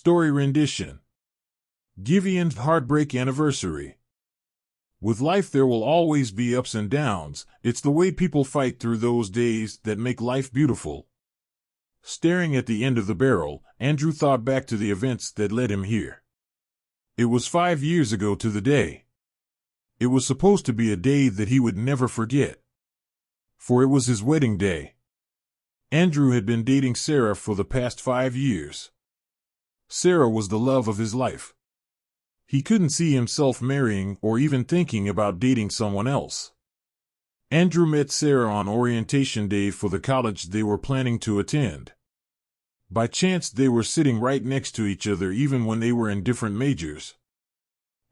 Story Rendition. Giveon's Heartbreak Anniversary. With life there will always be ups and downs. It's the way people fight through those days that make life beautiful. Staring at the end of the barrel, Andrew thought back to the events that led him here. It was 5 years ago to the day. It was supposed to be a day that he would never forget. For it was his wedding day. Andrew had been dating Sarah for the past 5 years. Sarah was the love of his life. He couldn't see himself marrying or even thinking about dating someone else. Andrew met Sarah on orientation day for the college they were planning to attend. By chance they were sitting right next to each other even when they were in different majors.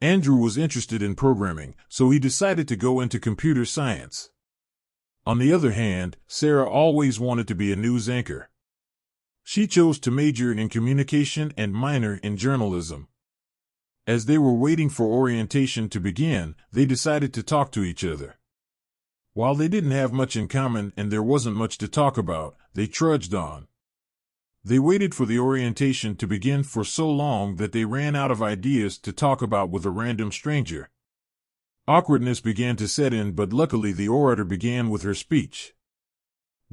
Andrew was interested in programming, so he decided to go into computer science. On the other hand, Sarah always wanted to be a news anchor. She chose to major in communication and minor in journalism. As they were waiting for orientation to begin, they decided to talk to each other. While they didn't have much in common and there wasn't much to talk about, they trudged on. They waited for the orientation to begin for so long that they ran out of ideas to talk about with a random stranger. Awkwardness began to set in, but luckily the orator began with her speech.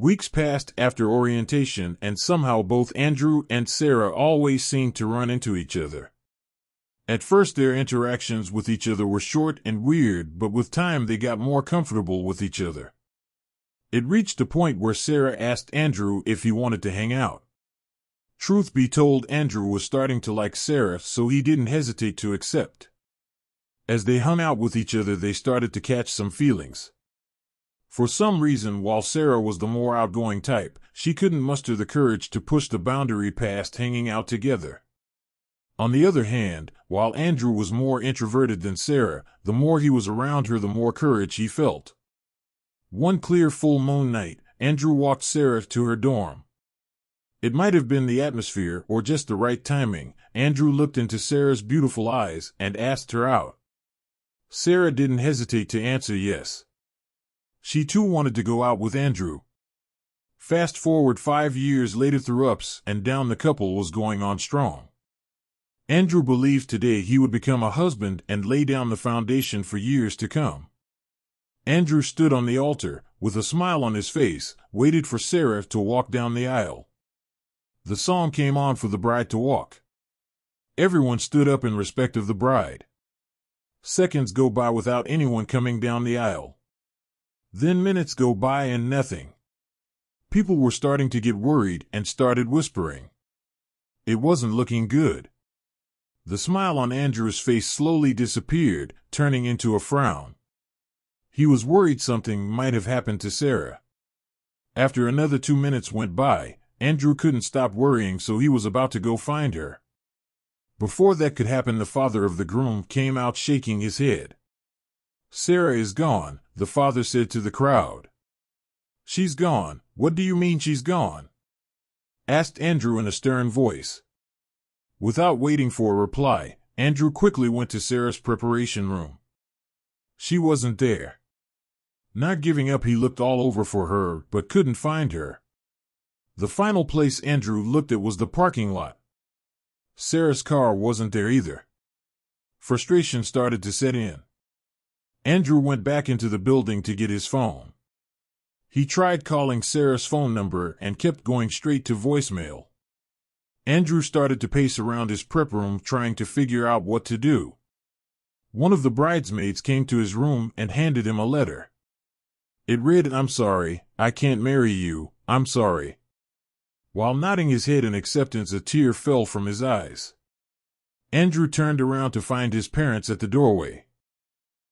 Weeks passed after orientation, and somehow both Andrew and Sarah always seemed to run into each other. At first their interactions with each other were short and weird, but with time they got more comfortable with each other. It reached a point where Sarah asked Andrew if he wanted to hang out. Truth be told, Andrew was starting to like Sarah, so he didn't hesitate to accept. As they hung out with each other, they started to catch some feelings. For some reason, while Sarah was the more outgoing type, she couldn't muster the courage to push the boundary past hanging out together. On the other hand, while Andrew was more introverted than Sarah, the more he was around her, the more courage he felt. One clear full moon night, Andrew walked Sarah to her dorm. It might have been the atmosphere or just the right timing. Andrew looked into Sarah's beautiful eyes and asked her out. Sarah didn't hesitate to answer yes. She too wanted to go out with Andrew. Fast forward 5 years later, through ups and downs, the couple was going on strong. Andrew believed today he would become a husband and lay down the foundation for years to come. Andrew stood on the altar, with a smile on his face, waited for Sarah to walk down the aisle. The song came on for the bride to walk. Everyone stood up in respect of the bride. Seconds go by without anyone coming down the aisle. Then minutes go by and nothing. People were starting to get worried and started whispering. It wasn't looking good. The smile on Andrew's face slowly disappeared, turning into a frown. He was worried something might have happened to Sarah. After another 2 minutes went by, Andrew couldn't stop worrying, so he was about to go find her. Before that could happen, the father of the groom came out shaking his head. Sarah is gone, the father said to the crowd. She's gone? What do you mean she's gone? Asked Andrew in a stern voice. Without waiting for a reply, Andrew quickly went to Sarah's preparation room. She wasn't there. Not giving up, he looked all over for her, but couldn't find her. The final place Andrew looked at was the parking lot. Sarah's car wasn't there either. Frustration started to set in. Andrew went back into the building to get his phone. He tried calling Sarah's phone number and kept going straight to voicemail. Andrew started to pace around his prep room trying to figure out what to do. One of the bridesmaids came to his room and handed him a letter. It read, "I'm sorry, I can't marry you, I'm sorry." While nodding his head in acceptance, a tear fell from his eyes. Andrew turned around to find his parents at the doorway.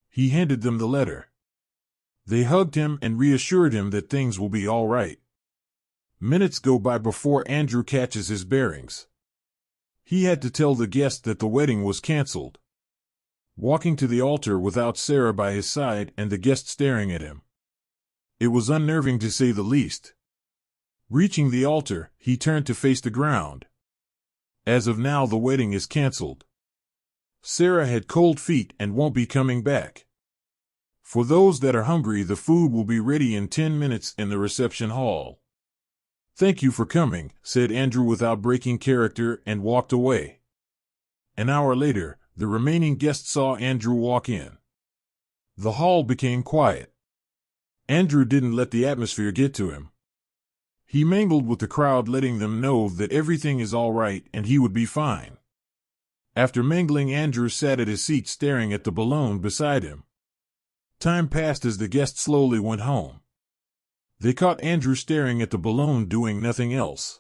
He handed them the letter. They hugged him and reassured him that things will be all right. Minutes go by before Andrew catches his bearings. He had to tell the guest that the wedding was canceled. Walking to the altar without Sarah by his side and the guest staring at him. It was unnerving to say the least. Reaching the altar, he turned to face the ground. As of now, the wedding is canceled. Sarah had cold feet and won't be coming back. For those that are hungry, the food will be ready in 10 minutes in the reception hall. "Thank you for coming," said Andrew without breaking character, and walked away. An hour later, the remaining guests saw Andrew walk in. The hall became quiet. Andrew didn't let the atmosphere get to him. He mingled with the crowd, letting them know that everything is all right and he would be fine. After mingling, Andrew sat at his seat staring at the balloon beside him. Time passed as the guests slowly went home. They caught Andrew staring at the balloon, doing nothing else.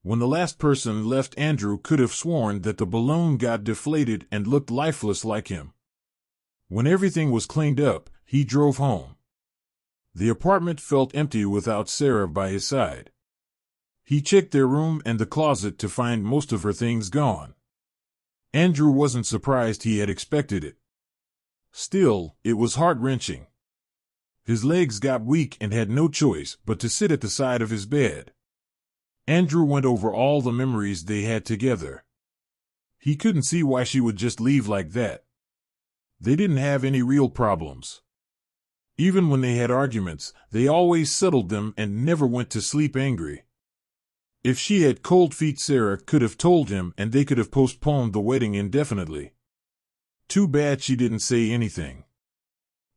When the last person left, Andrew could have sworn that the balloon got deflated and looked lifeless like him. When everything was cleaned up, he drove home. The apartment felt empty without Sarah by his side. He checked their room and the closet to find most of her things gone. Andrew wasn't surprised, he had expected it. Still, it was heart-wrenching. His legs got weak and had no choice but to sit at the side of his bed. Andrew went over all the memories they had together. He couldn't see why she would just leave like that. They didn't have any real problems. Even when they had arguments, they always settled them and never went to sleep angry. If she had cold feet, Sarah could have told him and they could have postponed the wedding indefinitely. Too bad she didn't say anything.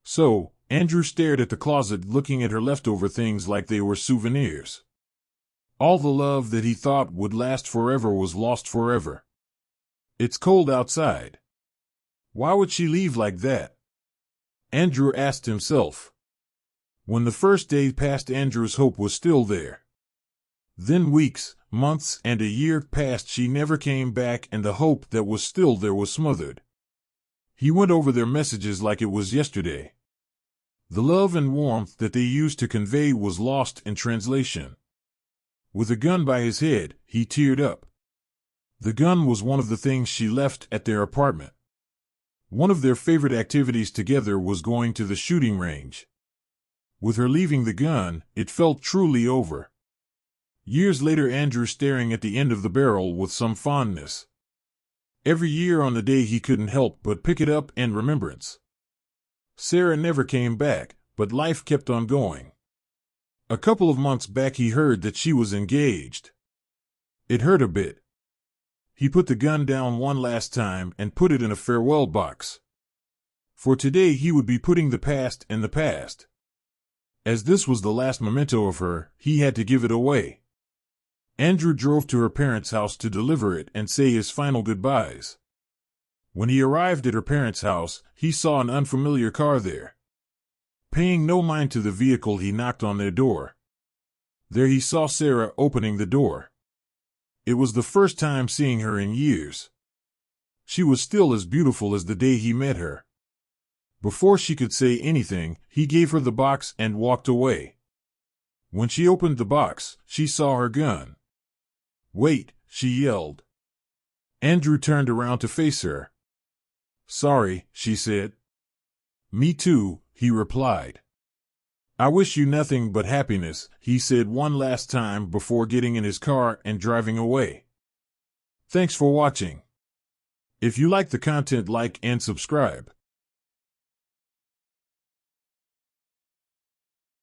So, Andrew stared at the closet, looking at her leftover things like they were souvenirs. All the love that he thought would last forever was lost forever. It's cold outside. Why would she leave like that? Andrew asked himself. When the first day passed, Andrew's hope was still there. Then weeks, months, and a year passed. She never came back, and the hope that was still there was smothered. He went over their messages like it was yesterday. The love and warmth that they used to convey was lost in translation. With a gun by his head, he teared up. The gun was one of the things she left at their apartment. One of their favorite activities together was going to the shooting range. With her leaving the gun, it felt truly over. Years later, Andrew staring at the end of the barrel with some fondness. Every year on the day he couldn't help but pick it up in remembrance. Sarah never came back, but life kept on going. A couple of months back he heard that she was engaged. It hurt a bit. He put the gun down one last time and put it in a farewell box. For today he would be putting the past in the past. As this was the last memento of her, he had to give it away. Andrew drove to her parents' house to deliver it and say his final goodbyes. When he arrived at her parents' house, he saw an unfamiliar car there. Paying no mind to the vehicle, he knocked on their door. There he saw Sarah opening the door. It was the first time seeing her in years. She was still as beautiful as the day he met her. Before she could say anything, he gave her the box and walked away. When she opened the box, she saw her gun. "Wait," she yelled. Andrew turned around to face her. "Sorry," she said. "Me too," he replied. "I wish you nothing but happiness," he said one last time before getting in his car and driving away. Thanks for watching. If you like the content, like and subscribe.